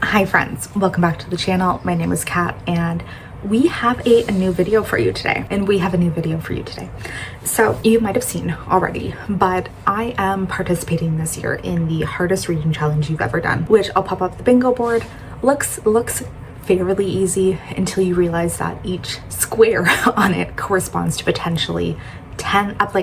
Hi friends, welcome back to the channel. My name is Kat and we have a new video for you today. So you might have seen already, but I am participating this year in the hardest reading challenge you've ever done, which I'll pop up the bingo board. Looks fairly easy until you realize that each square on it corresponds to potentially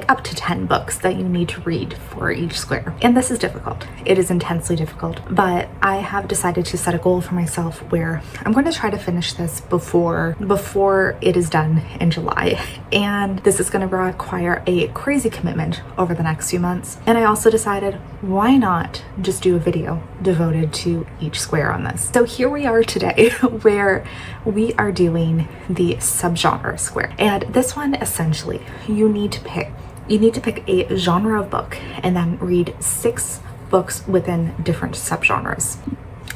up to 10 books that you need to read for each square. And this is difficult. It is intensely difficult, but I have decided to set a goal for myself where I'm going to try to finish this before it is done in July. And this is going to require a crazy commitment over the next few months. And I also decided, why not just do a video devoted to each square on this? So here we are today where we are doing the subgenre square. And this one, essentially, you need to pick a genre of book and then read 6 books within different subgenres.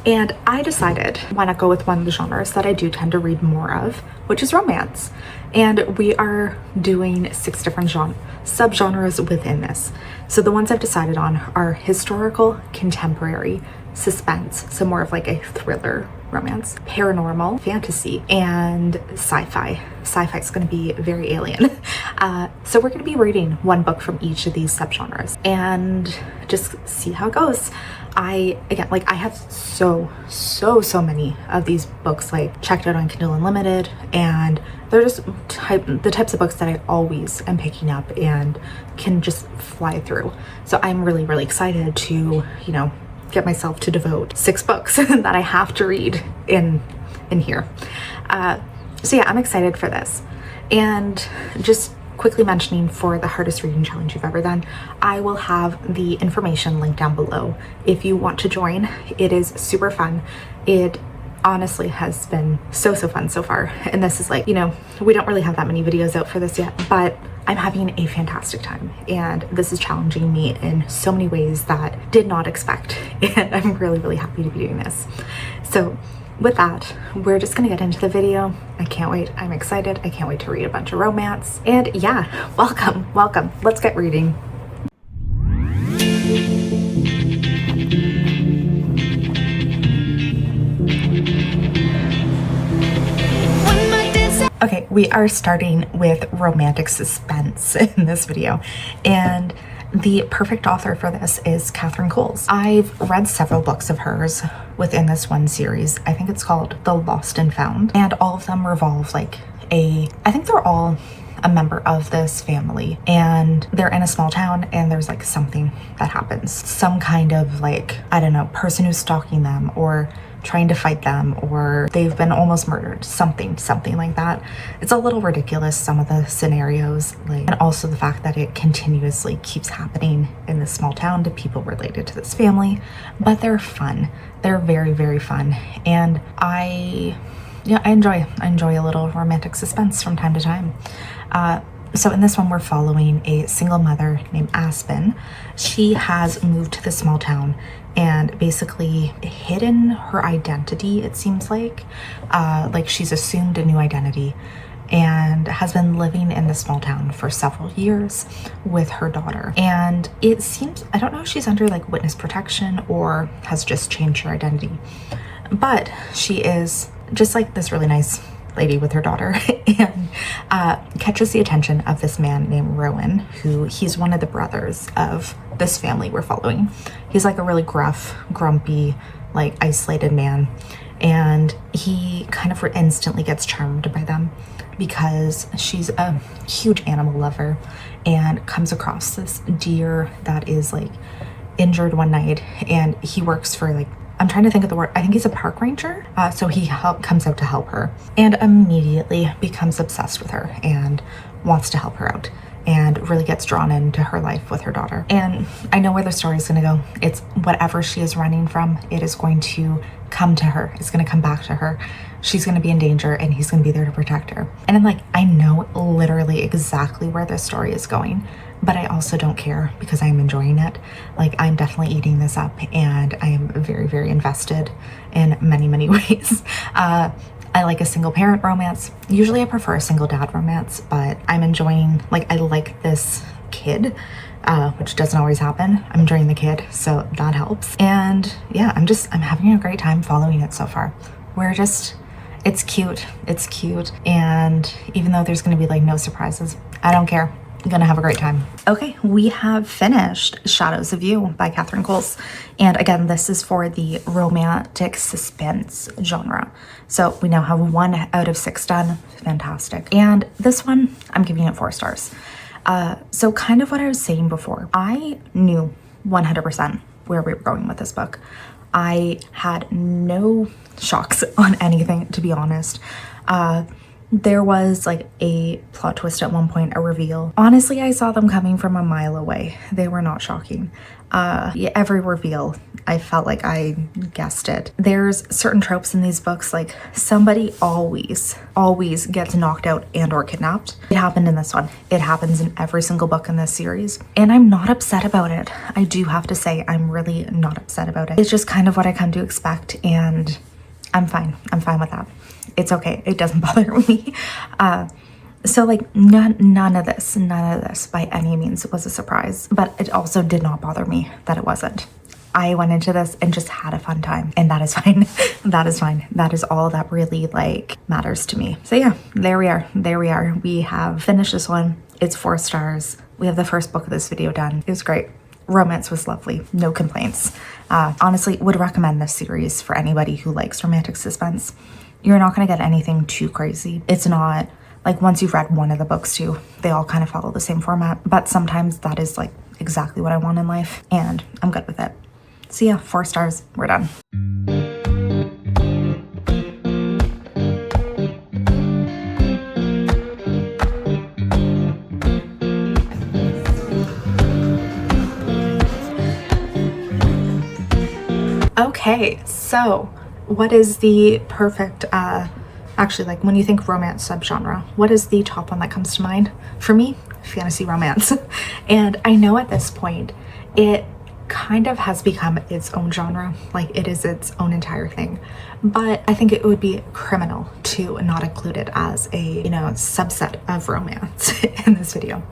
And I decided, why not go with one of the genres that I do tend to read more of, which is romance. And we are doing 6 different subgenres within this. So the ones I've decided on are historical, contemporary, suspense, so more of like a thriller romance, paranormal, fantasy, and sci-fi. Sci-fi is going to be very alien. So we're going to be reading one book from each of these subgenres and just see how it goes. I have so many of these books like checked out on Kindle Unlimited, and they're just the types of books that I always am picking up and can just fly through. So I'm really excited to, get myself to devote 6 books that I have to read in here. So yeah, I'm excited for this. And just quickly mentioning, for the hardest reading challenge you've ever done, I will have the information linked down below if you want to join. It is super fun. It honestly has been so fun so far. And this is like, we don't really have that many videos out for this yet, but I'm having a fantastic time, and this is challenging me in so many ways that did not expect, and I'm really happy to be doing this. So with that, we're just gonna get into the video. I can't wait. I'm excited. I can't wait to read a bunch of romance. And yeah, welcome. Let's get reading. Okay, we are starting with romantic suspense in this video, and the perfect author for this is Catherine Coles. I've read several books of hers within this one series. I think it's called The Lost and Found, and all of them revolve I think they're all a member of this family, and they're in a small town, and there's like something that happens. Some kind of person who's stalking them or trying to fight them, or they've been almost murdered, something like that. It's a little ridiculous, some of the scenarios, and also the fact that it continuously keeps happening in this small town to people related to this family, but they're fun. They're very fun, and I enjoy a little romantic suspense from time to time. So in this one, we're following a single mother named Aspen. She has moved to the small town and basically hidden her identity, it seems like she's assumed a new identity, and has been living in the small town for several years with her daughter. And it seems, I don't know if she's under witness protection or has just changed her identity, but she is just this really nice lady with her daughter, and catches the attention of this man named Rowan, he's one of the brothers of this family we're following. He's a really gruff, grumpy, isolated man, and he kind of instantly gets charmed by them because she's a huge animal lover, and comes across this deer that is injured one night, and he works for I'm trying to think of the word. I think he's a park ranger. So he comes out to help her, and immediately becomes obsessed with her and wants to help her out, and really gets drawn into her life with her daughter. And I know where the story is going to go. It's whatever she is running from, it is going to come to her. It's going to come back to her. She's going to be in danger, and he's going to be there to protect her. And I'm I know literally exactly where this story is going, but I also don't care because I'm enjoying it. I'm definitely eating this up, and I am very invested in many ways. I like a single parent romance. Usually I prefer a single dad romance, but I'm enjoying, I like this kid which doesn't always happen. I'm enjoying the kid, so that helps. And yeah, I'm having a great time following it so far. It's cute. It's cute. And even though there's going to be like no surprises, I don't care. I'm gonna have a great time. Okay, we have finished Shadows of You by Catherine Coles. And again, this is for the romantic suspense genre. So we now have 1 out of 6 done. Fantastic. And this one, I'm giving it 4 stars. So kind of what I was saying before, I knew 100% where we were going with this book. I had no shocks on anything, to be honest. There was like a plot twist at one point, a reveal. Honestly, I saw them coming from a mile away. They were not shocking. Yeah, every reveal, I felt like I guessed it. There's certain tropes in these books, like somebody always gets knocked out and or kidnapped. It happened in this one. It happens in every single book in this series. And I'm not upset about it. I do have to say, I'm really not upset about it. It's just kind of what I come to expect, and I'm fine. I'm fine with that. It's okay. It doesn't bother me. So like none of this by any means was a surprise, but it also did not bother me that it wasn't. I went into this and just had a fun time, and that is fine. That is fine. That is all that really like matters to me. So yeah, there we are. We have finished this one. It's 4 stars. We have the first book of this video done. It was great. Romance was lovely. No complaints. Honestly, would recommend this series for anybody who likes romantic suspense. You're not going to get anything too crazy. It's not like once you've read one of the books too, they all kind of follow the same format, but sometimes that is like exactly what I want in life, and I'm good with it. So yeah, 4 stars, we're done. Okay, so what is the perfect, actually, like when you think romance subgenre, what is the top one that comes to mind? For me, fantasy romance. And I know at this point, it kind of has become its own genre, like it is its own entire thing. But I think it would be criminal to not include it as a, subset of romance in this video.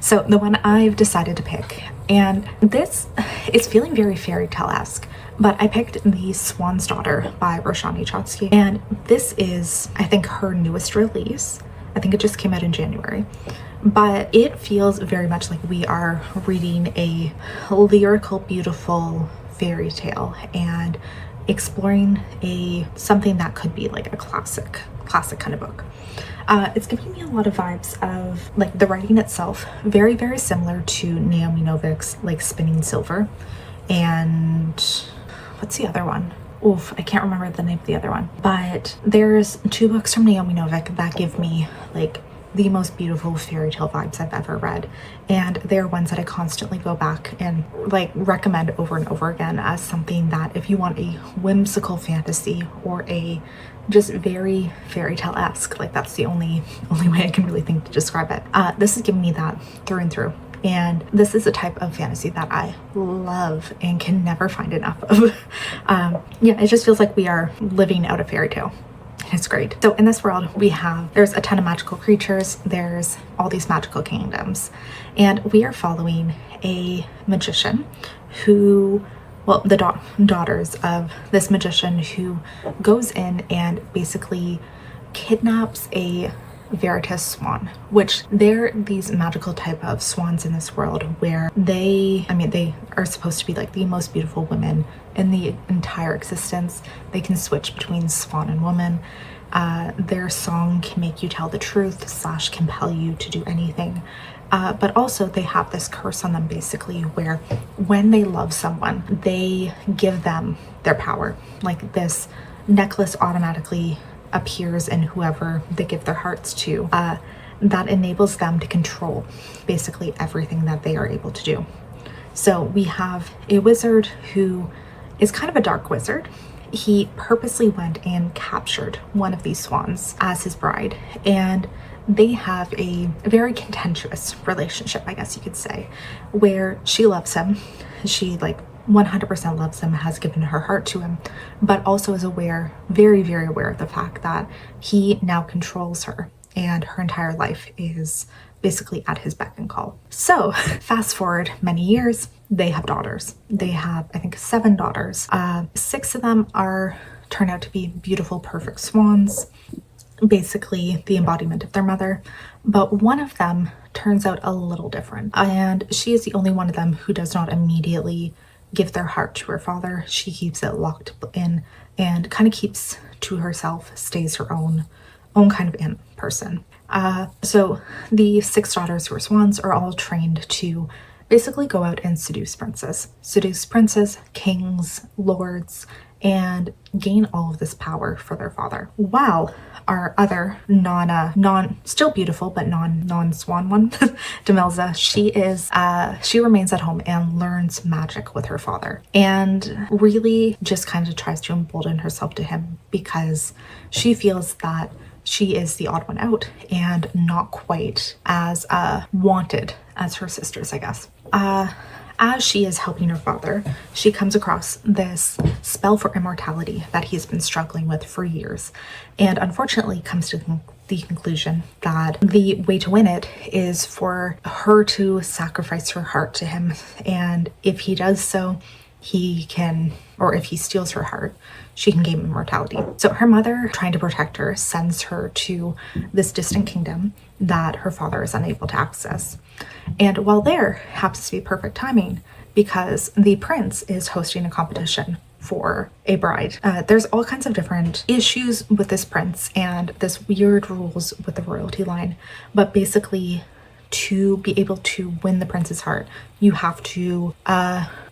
So the one I've decided to pick, and this is feeling very fairy tale-esque, but I picked The Swan's Daughter by HRCYED, and this is, I think, her newest release. I think it just came out in January, but it feels very much like we are reading a lyrical, beautiful fairy tale and exploring something that could be like a classic kind of book. It's giving me a lot of vibes of like the writing itself, very, very similar to Naomi Novik's like Spinning Silver, and what's the other one? Oof, I can't remember the name of the other one. But there's 2 books from Naomi Novik that give me like the most beautiful fairy tale vibes I've ever read. And they're ones that I constantly go back and like recommend over and over again as something that if you want a whimsical fantasy or a just very fairy tale-esque, like that's the only way I can really think to describe it. This is giving me that through and through. And this is a type of fantasy that I love and can never find enough of. Yeah, it just feels like we are living out a fairy tale. It's great. So in this world, there's a ton of magical creatures. There's all these magical kingdoms. And we are following a magician who, well, the daughters of this magician who goes in and basically kidnaps a Veritas swan, which they're these magical type of swans in this world where they are supposed to be like the most beautiful women in the entire existence. They can switch between swan and woman. Their song can make you tell the truth / compel you to do anything. But also they have this curse on them basically where when they love someone, they give them their power. Like this necklace automatically appears in whoever they give their hearts to, that enables them to control basically everything that they are able to do. So we have a wizard who is kind of a dark wizard. He purposely went and captured one of these swans as his bride, and they have a very contentious relationship, I guess you could say, where she loves him. She like 100% loves him, has given her heart to him, but also is aware, very, very aware of the fact that he now controls her and her entire life is basically at his beck and call. So fast forward many years, they have daughters. They have, I think, 7 daughters. 6 of them turn out to be beautiful, perfect swans, basically the embodiment of their mother. But one of them turns out a little different, and she is the only one of them who does not immediately give their heart to her father. She keeps it locked in and kind of keeps to herself, stays her own kind of person. So the 6 daughters who are swans are all trained to basically go out and seduce princes, kings, lords, and gain all of this power for their father. While our other still beautiful but non-swan one, Demelza, she remains at home and learns magic with her father, and really just kind of tries to embolden herself to him, because she feels that she is the odd one out and not quite as wanted as her sisters, I guess. As she is helping her father, she comes across this spell for immortality that he's been struggling with for years, and unfortunately comes to the conclusion that the way to win it is for her to sacrifice her heart to him, and if he does so, if he steals her heart, she can gain immortality. So her mother, trying to protect her, sends her to this distant kingdom that her father is unable to access. And while there, happens to be perfect timing, because the prince is hosting a competition for a bride. There's all kinds of different issues with this prince and this weird rules with the royalty line, but basically, to be able to win the prince's heart, you have to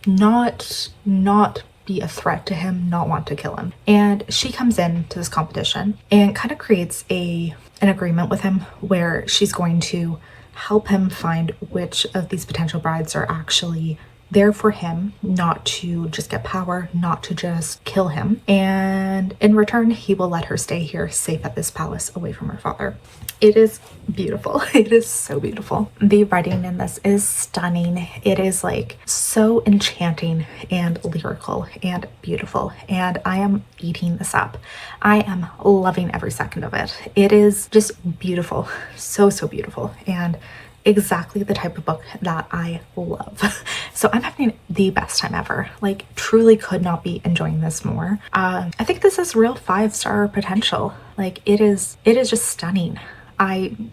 not be a threat to him, not want to kill him. And she comes in to this competition and kind of creates an agreement with him where she's going to help him find which of these potential brides are actually there for him, not to just get power, not to just kill him. And in return, he will let her stay here safe at this palace away from her father. It is beautiful. It is so beautiful. The writing in this is stunning. It is like so enchanting and lyrical and beautiful. And I am eating this up. I am loving every second of it. It is just beautiful. So, so beautiful. And exactly the type of book that I love. So I'm having the best time ever. Like, truly could not be enjoying this more. I think this is real 5-star potential. Like, it is just stunning. I'm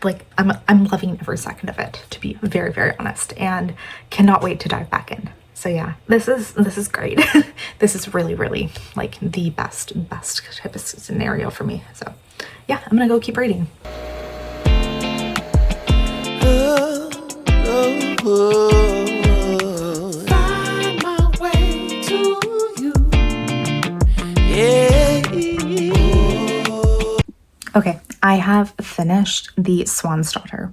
loving every second of it, to be very, very honest, and cannot wait to dive back in. So yeah, this is great. This is really, really like the best type of scenario for me. So yeah, I'm gonna go keep reading. Find my way to you. Yeah. Okay, I have finished The Swan's Daughter,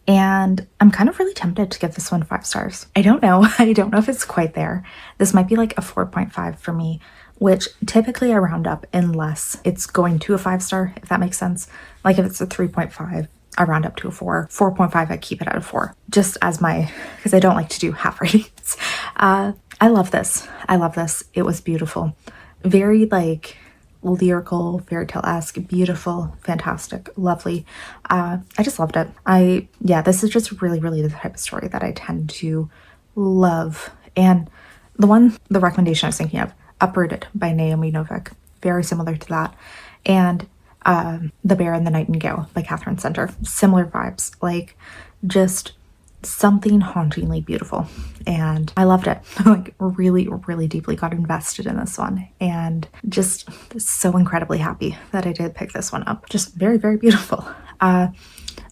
and I'm kind of really tempted to give this one 5 stars. I don't know if it's quite there. This might be like a 4.5 for me, which typically I round up unless it's going to a 5-star, if that makes sense. Like if it's a 3.5, I round up to a 4. 4.5, I keep it at a 4, just as because I don't like to do half ratings. I love this. It was beautiful. Very like lyrical, fairy tale-esque, beautiful, fantastic, lovely. I just loved it. This is just really, really the type of story that I tend to love. And the recommendation I was thinking of, Uprooted by Naomi Novik, very similar to that. And The Bear and the Nightingale by Catherine Center, similar vibes, like just something hauntingly beautiful. And I loved it. Like really, really deeply got invested in this one, and just so incredibly happy that I did pick this one up. Just very, very beautiful. The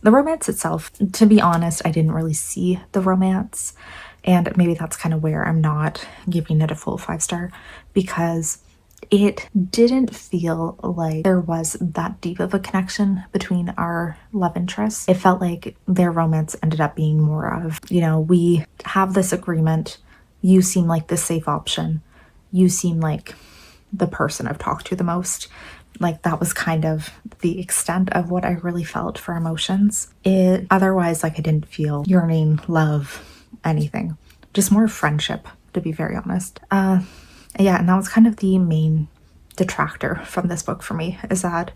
romance itself, to be honest, I didn't really see the romance, and maybe that's kind of where I'm not giving it a full 5-star, because it didn't feel like there was that deep of a connection between our love interests. It felt like their romance ended up being more of, we have this agreement. You seem like the safe option. You seem like the person I've talked to the most. Like that was kind of the extent of what I really felt for emotions. Otherwise, like I didn't feel yearning, love, anything. Just more friendship, to be very honest. Yeah, and that was kind of the main detractor from this book for me, is that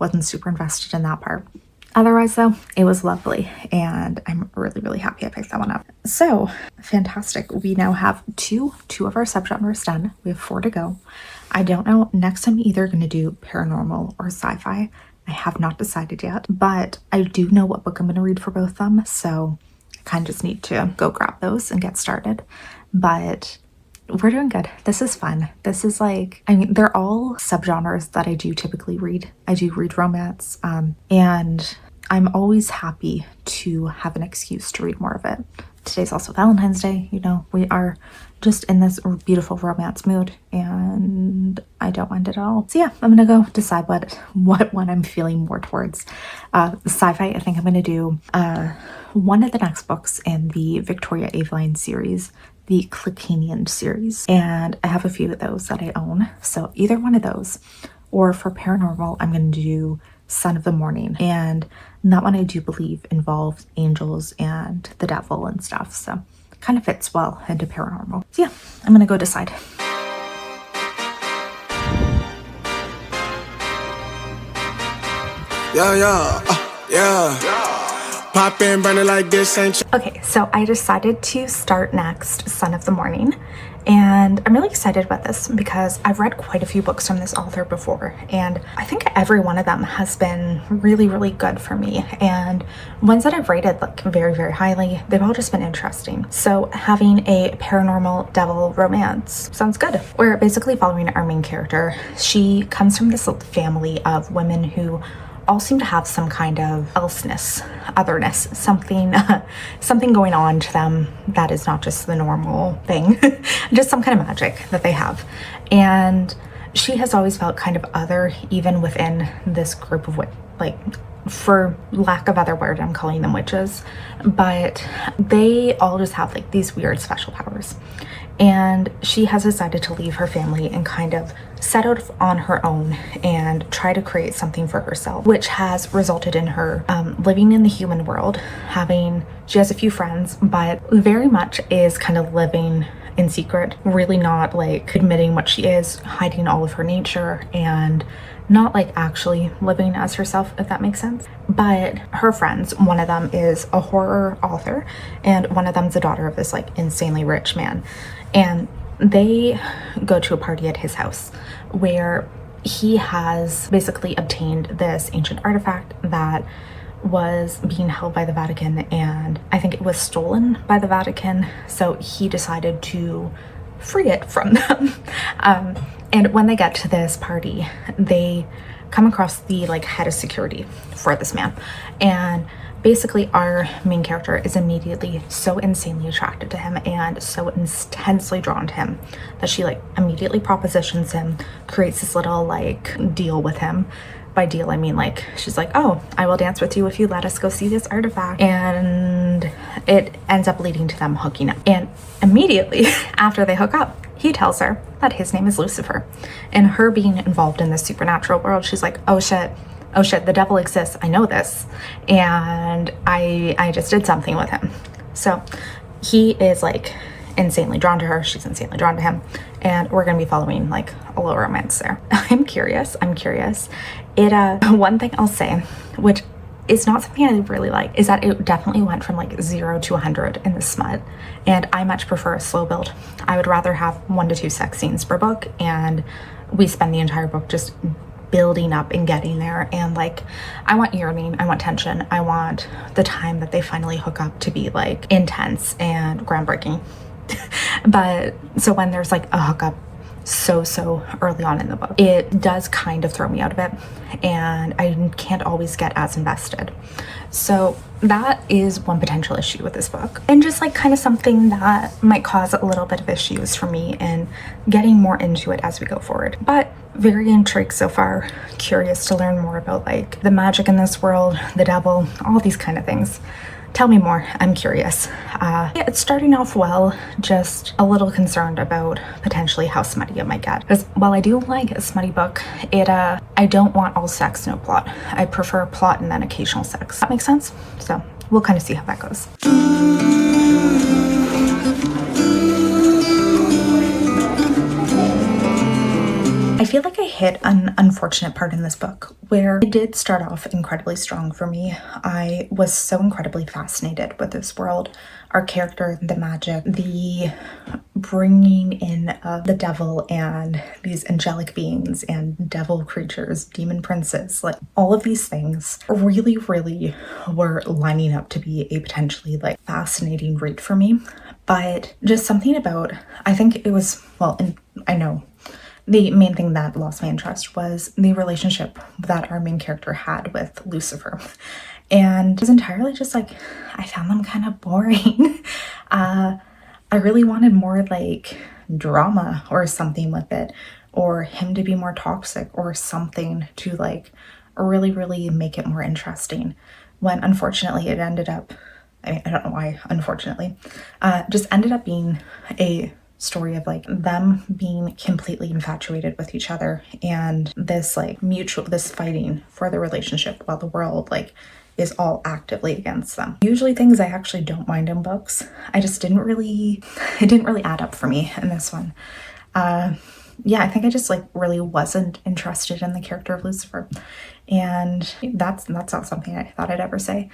wasn't super invested in that part. Otherwise though, it was lovely and I'm really, really happy I picked that one up. So fantastic. We now have two of our subgenres done. We have 4 to go. I don't know, next I'm either going to do paranormal or sci-fi. I have not decided yet, but I do know what book I'm going to read for both of them. So I kind of just need to go grab those and get started. But we're doing good. This is fun. This is like, I mean, they're all subgenres that I do typically read. I do read romance, and I'm always happy to have an excuse to read more of it. Today's also Valentine's Day, you know, we are just in this beautiful romance mood and I don't mind it at all. So yeah, I'm gonna go decide what one I'm feeling more towards. Sci-fi, I think I'm gonna do one of the next books in the Victoria Aveline series, the Clickanian series, and I have a few of those that I own. So either one of those, or for paranormal, I'm gonna do Son of the Morning, and that one I do believe involves angels and the devil and stuff, so kind of fits well into paranormal. So yeah, I'm gonna go decide. Yeah. Pop in, burning like this ain't. Okay, so I decided to start next Son of the Morning, and I'm really excited about this because I've read quite a few books from this author before, and I think every one of them has been really, really good for me, and ones that I've rated like very, very highly, they've all just been interesting. So having a paranormal devil romance sounds good. We're basically following our main character. She comes from this family of women who all seem to have some kind of elseness, otherness, something going on to them that is not just the normal thing, just some kind of magic that they have. And she has always felt kind of other, even within this group of like, for lack of other word, I'm calling them witches, but they all just have like these weird special powers. And she has decided to leave her family and kind of set out on her own and try to create something for herself, which has resulted in her living in the human world. She has a few friends, but very much is kind of living in secret, really not like admitting what she is, hiding all of her nature, and not like actually living as herself, if that makes sense. But her friends, one of them is a horror author and one of them's the daughter of this like insanely rich man, and they go to a party at his house where he has basically obtained this ancient artifact that was being held by the Vatican, and I think it was stolen by the Vatican, so he decided to free it from them. And when they get to this party, they come across the like head of security for this man, and basically our main character is immediately so insanely attracted to him and so intensely drawn to him that she like immediately propositions him, creates this little like deal with him. By deal, I mean like she's like, oh, I will dance with you if you let us go see this artifact. And it ends up leading to them hooking up. And immediately after they hook up, he tells her that his name is Lucifer. And her being involved in the supernatural world, she's like, oh shit, the devil exists. I know this. And I just did something with him. So he is like insanely drawn to her. She's insanely drawn to him. And we're going to be following like a little romance there. I'm curious. One thing I'll say, which is not something I really like, is that it definitely went from like 0 to 100 in the smut. And I much prefer a slow build. I would rather have 1 to 2 sex scenes per book, and we spend the entire book just building up and getting there. And like, I want yearning, I want tension, I want the time that they finally hook up to be like intense and groundbreaking. But so when there's like a hookup so early on in the book, it does kind of throw me out of it, and I can't always get as invested. So that is one potential issue with this book, and just like kind of something that might cause a little bit of issues for me in getting more into it as we go forward. But very intrigued so far, curious to learn more about like the magic in this world, the devil, all these kind of things. Tell me more, I'm curious. Yeah, it's starting off well, just a little concerned about potentially how smutty it might get. Because while I do like a smutty book, I don't want all sex, no plot. I prefer plot and then occasional sex. That makes sense? So we'll kind of see how that goes. I feel like I hit an unfortunate part in this book where it did start off incredibly strong for me. I was so incredibly fascinated with this world, our character, the magic, the bringing in of the devil and these angelic beings and devil creatures, demon princes, like all of these things really, really were lining up to be a potentially like fascinating read for me. But just something about, I think it was, well, and I know the main thing that lost my interest was the relationship that our main character had with Lucifer. And it was entirely just like, I found them kind of boring. I really wanted more like drama or something with it, or him to be more toxic or something to like really, really make it more interesting. When unfortunately it ended up, I mean, I don't know why, unfortunately, just ended up being a story of like them being completely infatuated with each other and this like mutual, this fighting for the relationship while the world like is all actively against them. Usually things I actually don't mind in books. I just it didn't really add up for me in this one. Yeah, I think I just like really wasn't interested in the character of Lucifer. And that's not something I thought I'd ever say.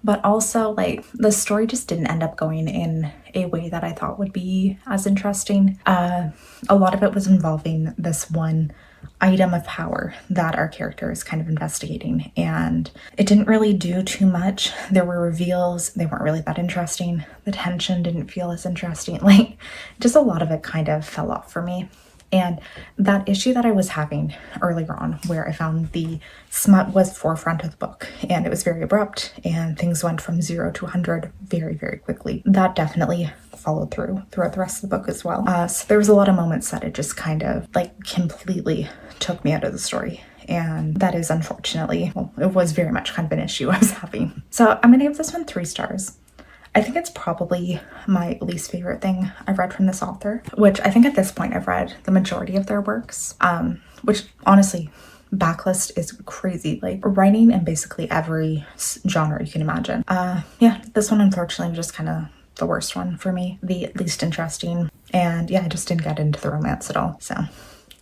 But also like the story just didn't end up going in a way that I thought would be as interesting. A lot of it was involving this one item of power that our character is kind of investigating, and it didn't really do too much. There were reveals, they weren't really that interesting. The tension didn't feel as interesting. Like just a lot of it kind of fell off for me. And that issue that I was having earlier on, where I found the smut was forefront of the book and it was very abrupt and things went from 0 to 100 very, very quickly, that definitely followed throughout the rest of the book as well. So there was a lot of moments that it just kind of like completely took me out of the story. And that is unfortunately, well, it was very much kind of an issue I was having. So I'm gonna give this one 3 stars. I think it's probably my least favorite thing I've read from this author, which I think at this point I've read the majority of their works, which honestly, backlist is crazy, like writing in basically every genre you can imagine. Yeah, this one unfortunately was just kind of the worst one for me, the least interesting, and yeah, I just didn't get into the romance at all. So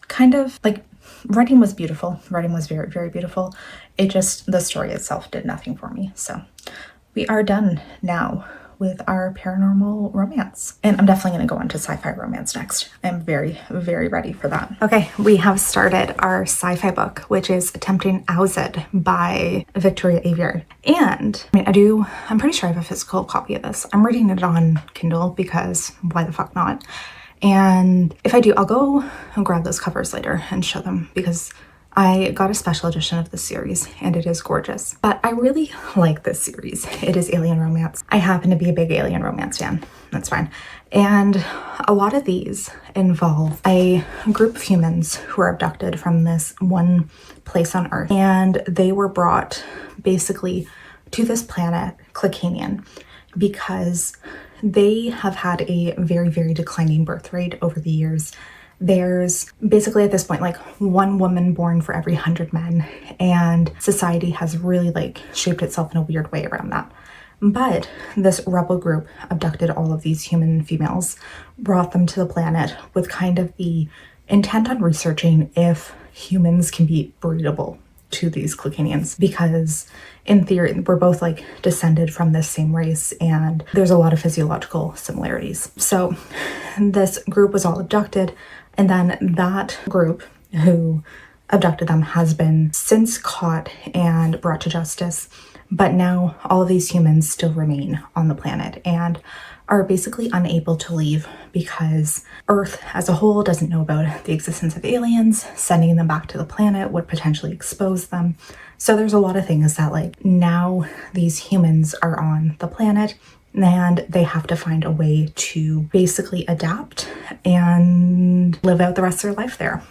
kind of like writing was beautiful, writing was very, very beautiful. It just, the story itself did nothing for me. So we are done now with our paranormal romance. And I'm definitely going to go into sci-fi romance next. I'm very, very ready for that. Okay, we have started our sci-fi book, which is Attempting HRCYED by Victoria Aveyard. And I mean, I'm pretty sure I have a physical copy of this. I'm reading it on Kindle because why the fuck not? And if I do, I'll go and grab those covers later and show them because I got a special edition of this series and it is gorgeous. But I really like this series. It is alien romance. I happen to be a big alien romance fan. That's fine. And a lot of these involve a group of humans who are abducted from this one place on Earth. And they were brought basically to this planet, Clickanian, because they have had a very, very declining birth rate over the years. There's basically at this point like one woman born for every 100 men, and society has really like shaped itself in a weird way around that. But this rebel group abducted all of these human females, brought them to the planet with kind of the intent on researching if humans can be breedable to these Clickanians, because in theory we're both like descended from this same race and there's a lot of physiological similarities. So this group was all abducted, and then that group who abducted them has been since caught and brought to justice, but now all of these humans still remain on the planet and are basically unable to leave because Earth as a whole doesn't know about the existence of aliens. Sending them back to the planet would potentially expose them. So there's a lot of things that like now these humans are on the planet and they have to find a way to basically adapt and live out the rest of their life there.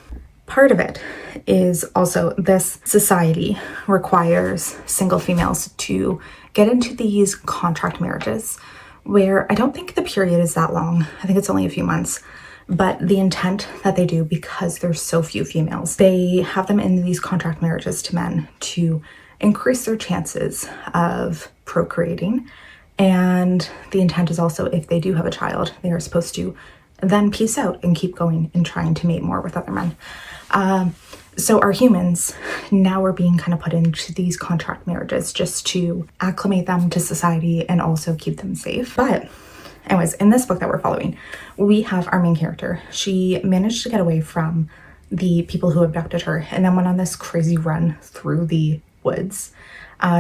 Part of it is also this society requires single females to get into these contract marriages where I don't think the period is that long. I think it's only a few months. But the intent that they do, because there's so few females, they have them in these contract marriages to men to increase their chances of procreating. And the intent is also if they do have a child, they are supposed to then peace out and keep going and trying to mate more with other men. So our humans now are being kind of put into these contract marriages just to acclimate them to society and also keep them safe. But anyways, in this book that we're following, we have our main character. She managed to get away from the people who abducted her and then went on this crazy run through the woods.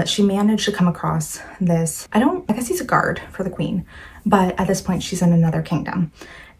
She managed to come across this, I guess he's a guard for the queen, but at this point she's in another kingdom.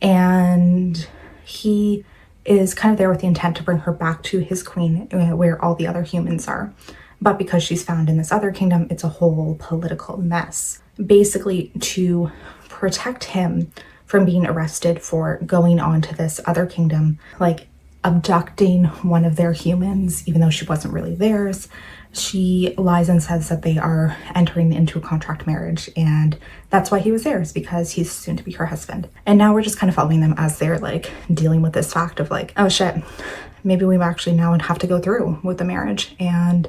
And he is kind of there with the intent to bring her back to his queen where all the other humans are. But because she's found in this other kingdom, it's a whole political mess. Basically, to protect him from being arrested for going on to this other kingdom, like abducting one of their humans, even though she wasn't really theirs, she lies and says that they are entering into a contract marriage, and that's why he was there, is because he's soon to be her husband. And now we're just kind of following them as they're like dealing with this fact of like, oh shit, maybe we actually now have to go through with the marriage. And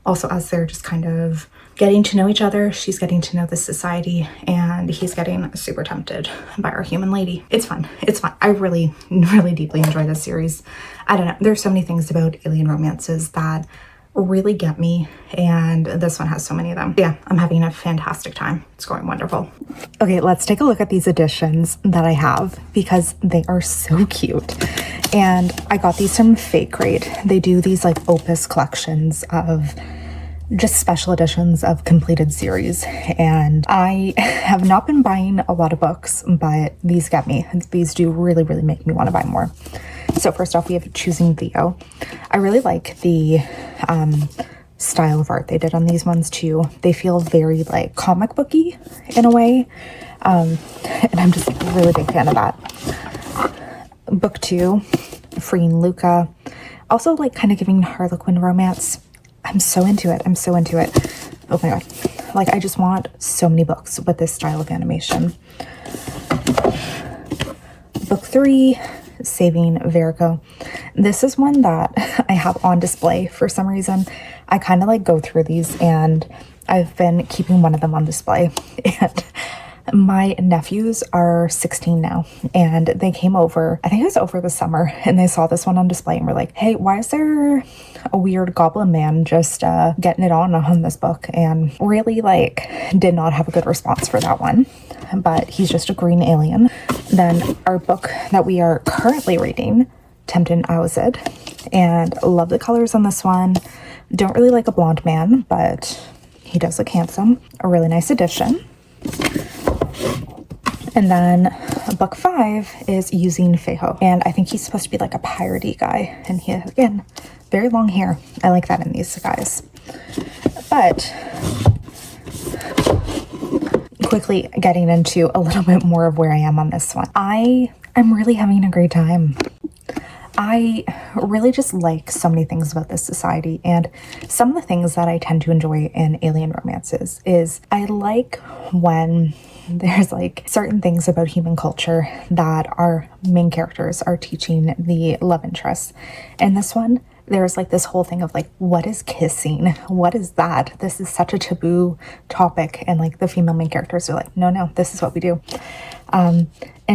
also as they're just kind of getting to know each other, she's getting to know the society, and he's getting super tempted by our human lady. It's fun. It's fun. I really, really deeply enjoy this series. I don't know. There's so many things about alien romances that really get me, and this one has so many of them. Yeah, I'm having a fantastic time. It's going wonderful. Okay, let's take a look at these editions that I have because they are so cute. And I got these from Fake Grade. They do these like opus collections of just special editions of completed series, and I have not been buying a lot of books, but these get me. These do really, really make me want to buy more. So first off, we have Choosing Theo. I really like the style of art they did on these ones too. They feel very like comic booky in a way, and I'm just a really big fan of that. Book 2, Freeing Luca. Also like kind of giving Harlequin romance. I'm so into it. I'm so into it. Oh my god. Like I just want so many books with this style of animation. Book 3, Saving Verico. This is one that I have on display for some reason. I kind of like go through these, and I've been keeping one of them on display. And my nephews are 16 now, and they came over, I think it was over the summer, and they saw this one on display and were like, hey, why is there a weird goblin man just getting it on this book? And really like did not have a good response for that one, but he's just a green alien. Then our book that we are currently reading, Temptin Owzed, and love the colors on this one. Don't really like a blonde man, but he does look handsome. A really nice edition. And then book 5 is Using Feho, and I think he's supposed to be like a piratey guy, and he has, again, very long hair. I like that in these guys. But quickly getting into a little bit more of where I am on this one. I am really having a great time. I really just like so many things about this society, and some of the things that I tend to enjoy in alien romances is I like when there's like certain things about human culture that our main characters are teaching the love interests. And this one, there's like this whole thing of like, what is kissing? What is that? This is such a taboo topic. And like the female main characters are like, no, this is what we do. And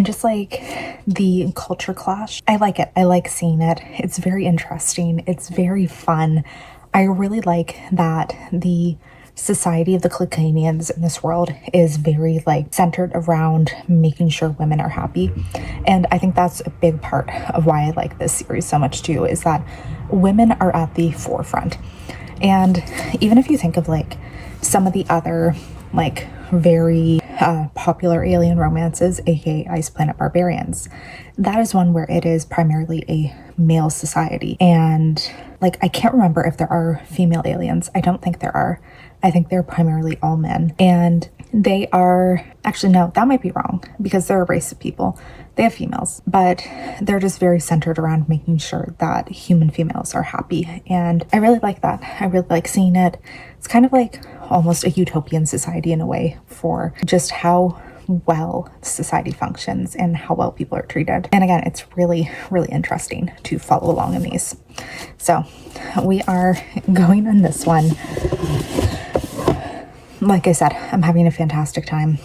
just like the culture clash, I like it. I like seeing it. It's very interesting. It's very fun. I really like that the society of the Clickanians in this world is very like centered around making sure women are happy. And I think that's a big part of why I like this series so much too, is that women are at the forefront. And even if you think of like some of the other like very popular alien romances, aka Ice Planet Barbarians, that is one where it is primarily a male society. And like I can't remember if there are female aliens. I don't think there are. I think they're primarily all men. And they are, actually no, that might be wrong, because they're a race of people. They have females, but they're just very centered around making sure that human females are happy. And I really like that. I really like seeing it. It's kind of like almost a utopian society in a way for just how well society functions and how well people are treated. And again, it's really, really interesting to follow along in these. So we are going on this one. Like I said, I'm having a fantastic time.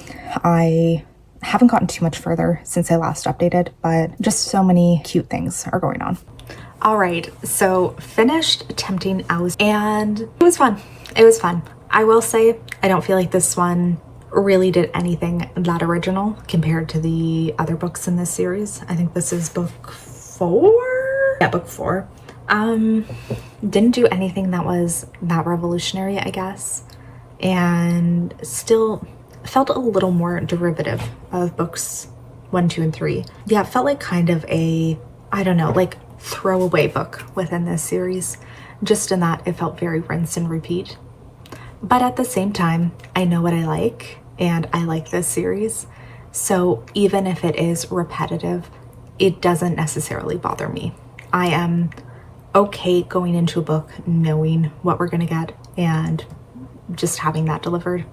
I Haven't gotten too much further since I last updated, but just so many cute things are going on. All right, so finished Tempting Alice, and it was fun. It was fun. I will say, I don't feel like this one really did anything that original compared to the other books in this series. I think this is book 4? Yeah, book 4. Didn't do anything that was that revolutionary, I guess, and still felt a little more derivative of books 1, 2, and 3. Yeah, it felt like kind of a, I don't know, like throwaway book within this series, just in that it felt very rinse and repeat. But at the same time, I know what I like, and I like this series, so even if it is repetitive, it doesn't necessarily bother me. I am okay going into a book knowing what we're gonna get and just having that delivered.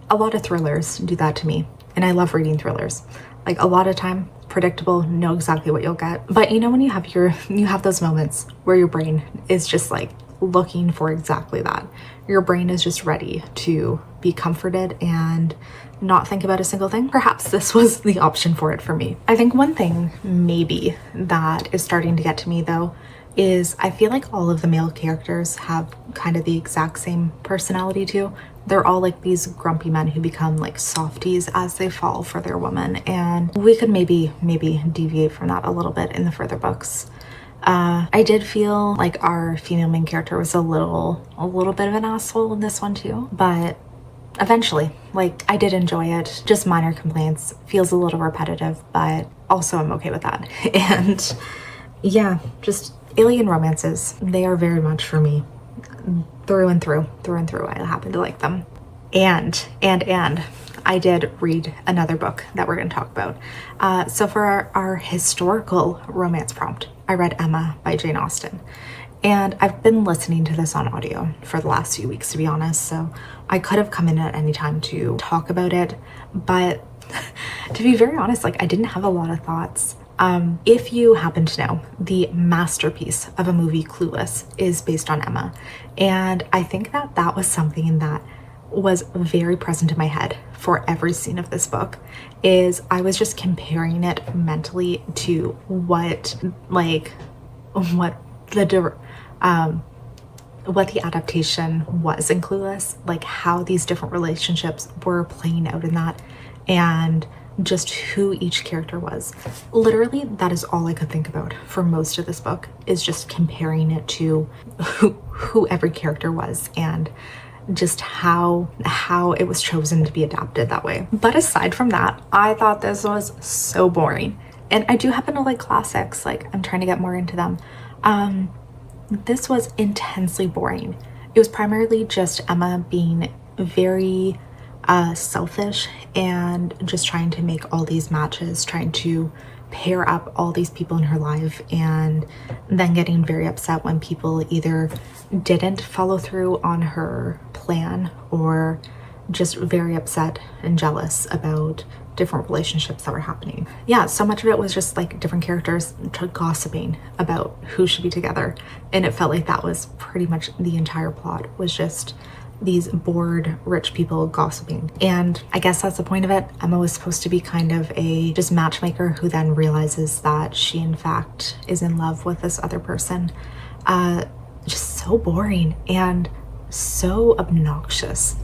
A lot of thrillers do that to me, and I love reading thrillers. Like, a lot of time, predictable, know exactly what you'll get. But you know when you have those moments where your brain is just like looking for exactly that. Your brain is just ready to be comforted and not think about a single thing. Perhaps this was the option for it for me. I think one thing maybe that is starting to get to me though is I feel like all of the male characters have kind of the exact same personality too. They're all like these grumpy men who become like softies as they fall for their woman, and we could maybe deviate from that a little bit in the further books. I did feel like our female main character was a little bit of an asshole in this one too, but eventually, like, I did enjoy it. Just minor complaints, feels a little repetitive, but also I'm okay with that. And yeah, just alien romances, they are very much for me. Through and through, I happen to like them. And I did read another book that we're going to talk about. So for our historical romance prompt, I read Emma by Jane Austen. And I've been listening to this on audio for the last few weeks, to be honest, so I could have come in at any time to talk about it, but to be very honest, like, I didn't have a lot of thoughts. If you happen to know, the masterpiece of a movie, Clueless, is based on Emma, and I think that was something that was very present in my head for every scene of this book. Is I was just comparing it mentally to what the adaptation was in Clueless, like how these different relationships were playing out in that, and just who each character was. Literally, that is all I could think about for most of this book, is just comparing it to who every character was and just how it was chosen to be adapted that way. But aside from that, I thought this was so boring. And I do happen to like classics, like I'm trying to get more into them. This was intensely boring. It was primarily just Emma being very selfish and just trying to make all these matches, trying to pair up all these people in her life, and then getting very upset when people either didn't follow through on her plan or just very upset and jealous about different relationships that were happening. Yeah, so much of it was just like different characters gossiping about who should be together, and it felt like that was pretty much the entire plot, was just these bored rich people gossiping. And I guess that's the point of it. Emma was supposed to be kind of a just matchmaker who then realizes that she in fact is in love with this other person. Just so boring and so obnoxious.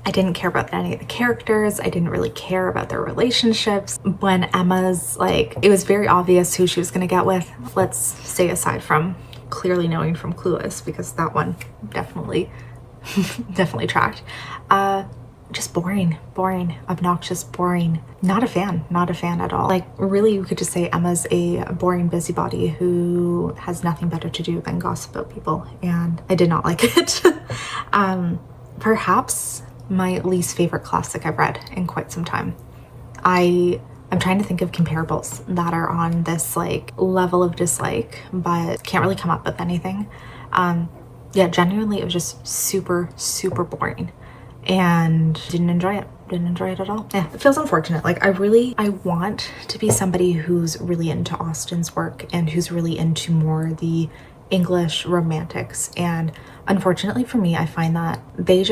I didn't care about any of the characters. I didn't really care about their relationships. When Emma's like, it was very obvious who she was gonna get with. Let's say aside from clearly knowing from Clueless, because that one definitely tracked. Just boring, obnoxious, boring. Not a fan at all. Like, really, you could just say Emma's a boring busybody who has nothing better to do than gossip about people, and I did not like it. Perhaps my least favorite classic I've read in quite some time. I'm trying to think of comparables that are on this like level of dislike, but can't really come up with anything. Yeah, genuinely, it was just super boring and didn't enjoy it at all. Yeah, it feels unfortunate. Like, I want to be somebody who's really into Austen's work and who's really into more the English romantics, and unfortunately for me, I find that they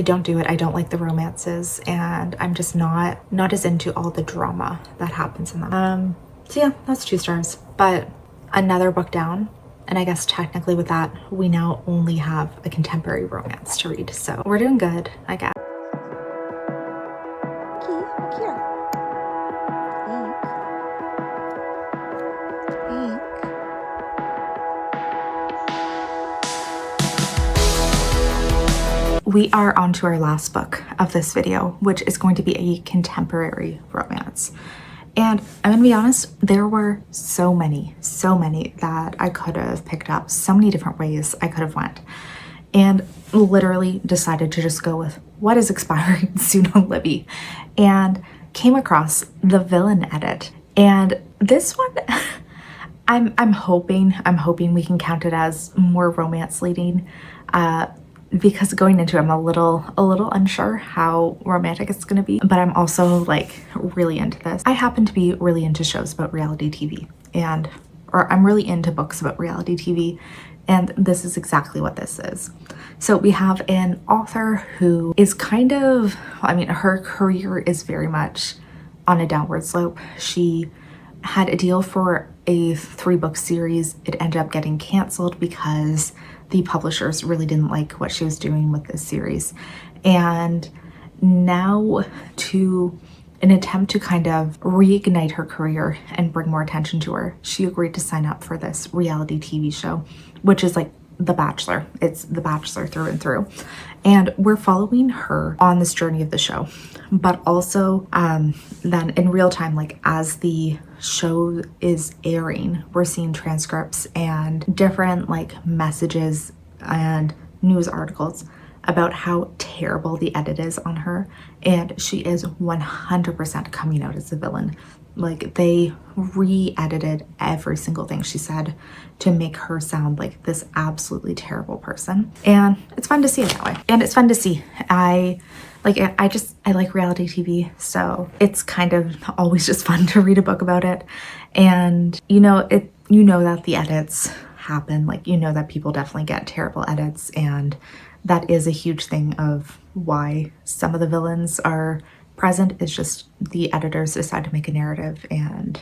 don't do it. I don't like the romances, and I'm just not as into all the drama that happens in them. So yeah, that's 2 stars. But another book down, and I guess technically with that, we now only have a contemporary romance to read. So we're doing good, I guess. We are on to our last book of this video, which is going to be a contemporary romance. And I'm gonna be honest, there were so many that I could have picked up, so many different ways I could have went. And literally decided to just go with what is expiring soon on Libby, and came across the villain edit. And this one, I'm hoping we can count it as more romance leading, because going into it, I'm a little unsure how romantic it's gonna be, but I'm also like really into this. I happen to be really into shows about reality TV, or I'm really into books about reality TV, and this is exactly what this is. So we have an author who is kind of, I mean, her career is very much on a downward slope. She had a deal for a 3-book series. It ended up getting canceled because the publishers really didn't like what she was doing with this series. And now, to an attempt to kind of reignite her career and bring more attention to her, she agreed to sign up for this reality TV show, which is like The Bachelor. It's The Bachelor through and through. And we're following her on this journey of the show, but also then in real time, like as the show is airing, we're seeing transcripts and different like messages and news articles about how terrible the edit is on her, and she is 100% coming out as a villain. Like, they re-edited every single thing she said to make her sound like this absolutely terrible person. And it's fun to see it that way. And it's fun to see. I like reality TV, so it's kind of always just fun to read a book about it. And you know that the edits happen, like that people definitely get terrible edits, and that is a huge thing of why some of the villains are present. Is just the editors decide to make a narrative and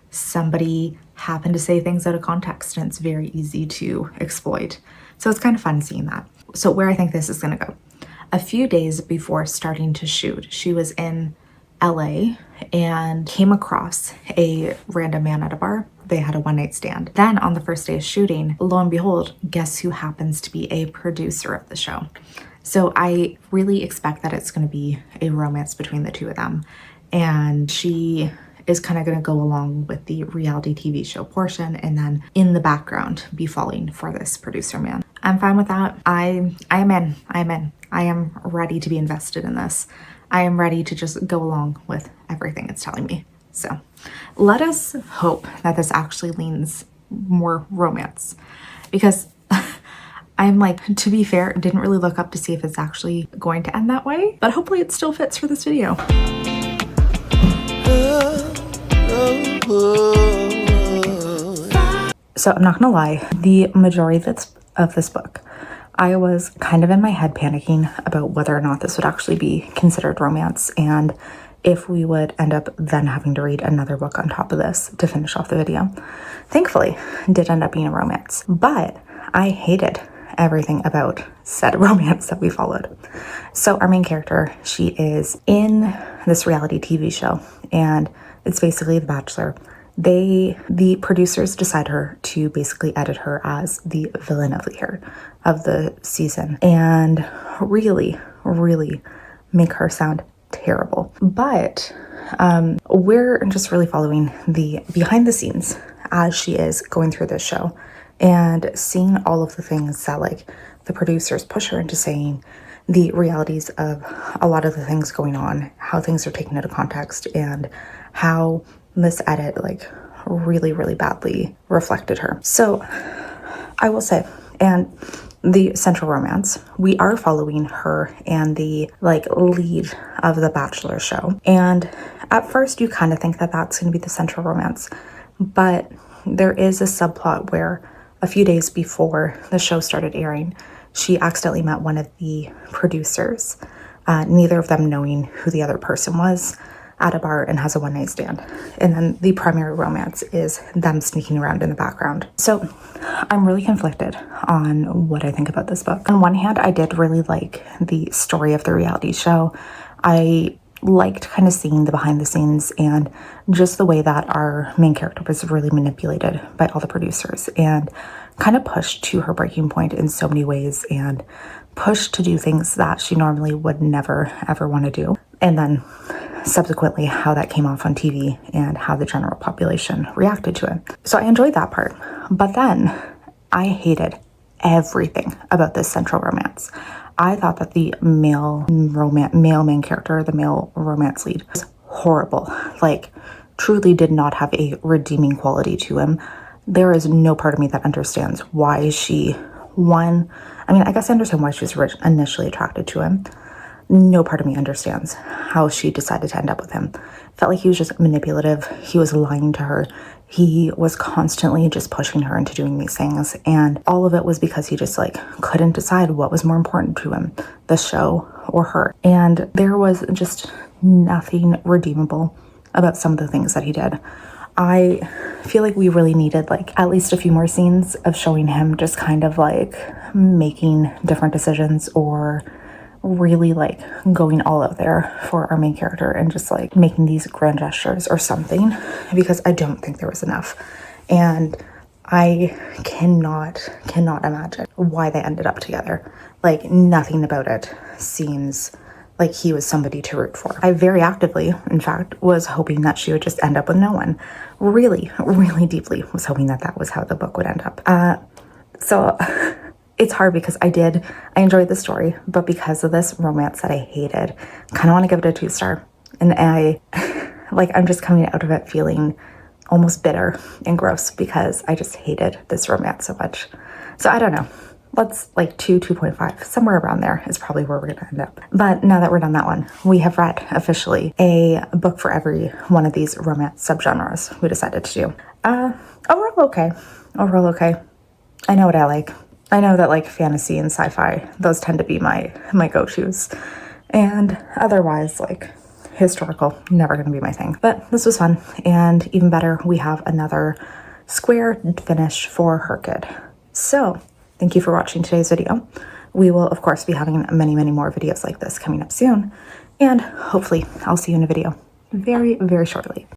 somebody happened to say things out of context, and it's very easy to exploit. So it's kind of fun seeing that. So where I think this is going to go, a few days before starting to shoot, she was in LA and came across a random man at a bar. They had a one-night stand. Then on the first day of shooting, lo and behold, guess who happens to be a producer of the show? So I really expect that it's going to be a romance between the two of them. And she is kind of going to go along with the reality TV show portion, and then in the background be falling for this producer man. I'm fine with that. I am in. I am ready to be invested in this. I am ready to just go along with everything it's telling me. So let us hope that this actually leans more romance, because I'm like, to be fair, didn't really look up to see if it's actually going to end that way, but hopefully it still fits for this video. So I'm not gonna lie, the majority of this book, I was kind of in my head panicking about whether or not this would actually be considered romance, and if we would end up then having to read another book on top of this to finish off the video. Thankfully, it did end up being a romance, but I hated everything about said romance that we followed. So our main character, she is in this reality TV show, and it's basically The Bachelor. The producers decide her to basically edit her as the villain of the season, and really make her sound terrible. But we're just really following the behind the scenes as she is going through this show, and seeing all of the things that like the producers push her into saying, the realities of a lot of the things going on, how things are taken out of context, and how this edit like really badly reflected her. So I will say, and the central romance, we are following her and the like lead of the Bachelor show. And at first you kind of think that that's going to be the central romance, but there is a subplot where a few days before the show started airing, she accidentally met one of the producers, neither of them knowing who the other person was, at a bar, and has a one-night stand. And then the primary romance is them sneaking around in the background. So I'm really conflicted on what I think about this book. On one hand, I did really like the story of the reality show. I liked kind of seeing the behind the scenes and just the way that our main character was really manipulated by all the producers and kind of pushed to her breaking point in so many ways and pushed to do things that she normally would never ever want to do. And then subsequently how that came off on TV and how the general population reacted to it. So I enjoyed that part. But then I hated everything about this central romance. I thought that the male main character, the male romance lead, was horrible. Like, truly did not have a redeeming quality to him. There is no part of me that understands why she won. I mean, I guess I understand why she was initially attracted to him. No part of me understands how she decided to end up with him. Felt like he was just manipulative. He was lying to her. He was constantly just pushing her into doing these things. And all of it was because he just like couldn't decide what was more important to him, the show or her. And there was just nothing redeemable about some of the things that he did. I feel like we really needed like at least a few more scenes of showing him just kind of like making different decisions or really like going all out there for our main character and just like making these grand gestures or something, because I don't think there was enough. And I cannot imagine why they ended up together. Like, nothing about it seems like he was somebody to root for. I very actively, in fact, was hoping that she would just end up with no one. Really deeply was hoping that that was how the book would end up. So it's hard because I enjoyed the story, but because of this romance that I hated, kind of want to give it a 2-star. And I'm just coming out of it feeling almost bitter and gross because I just hated this romance so much. So I don't know. Let's like 2.5, somewhere around there is probably where we're going to end up. But now that we're done that one, we have read officially a book for every one of these romance subgenres we decided to do. Overall okay. I know what I like. I know that like fantasy and sci-fi, those tend to be my go-tos. And otherwise, like historical, never going to be my thing. But this was fun. And even better, we have another square finish for HRCYED. So thank you for watching today's video. We will, of course, be having many more videos like this coming up soon. And hopefully I'll see you in a video very shortly.